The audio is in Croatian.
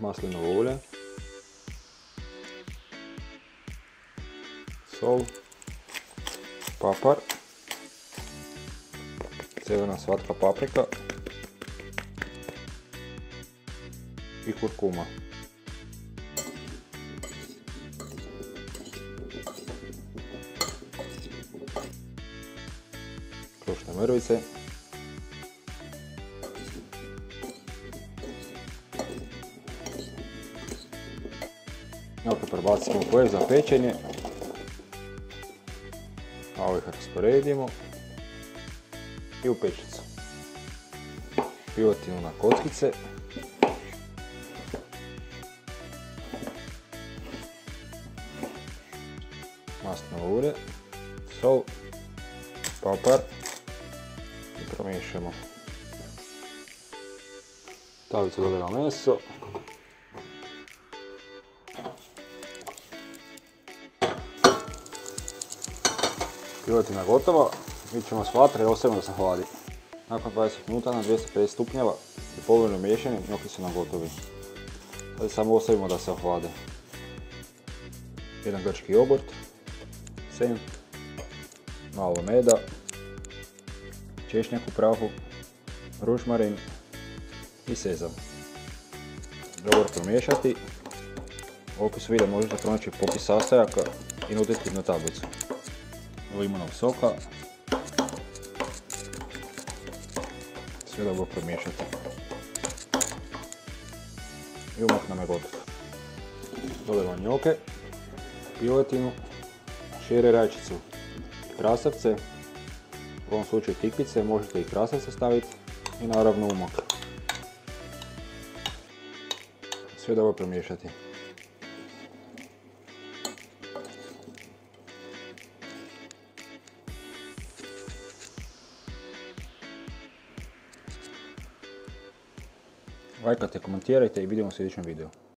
maslinovo ulje, sol, papar, crvena slatka paprika i kurkuma. Krušne mrvice, opet prebacimo u kojeg za pečenje, a ovih rasporedimo i u pečicu. Pivotinu na kockice, maslinovo ulje, sol, papar i promiješamo. Tablicu dodajemo meso. Pivotina je gotova, mi ćemo s vatre i ostavimo da se hladi. Nakon 20 minuta na 250 stupnjeva i povremeno miješanje, njoki su nam gotovi. Sad samo ostavimo da se ohlade. Jedan grčki jogurt, sen, malo meda, češnjak u prahu, ružmarin i sezam. Dobro promiješati. U opisu videa možete pronaći popis sastojaka i nutritivnu tablicu. Limunog soka. Sve dobro promiješati. I umak nam je gotov. Dodajemo njoke, piletinu, šire rajčicu, krastavce, u ovom slučaju tikvice, možete i krastavce staviti i naravno umak. Sve dobro promiješati. Lajkajte, komentirajte i vidimo u sljedećem videu.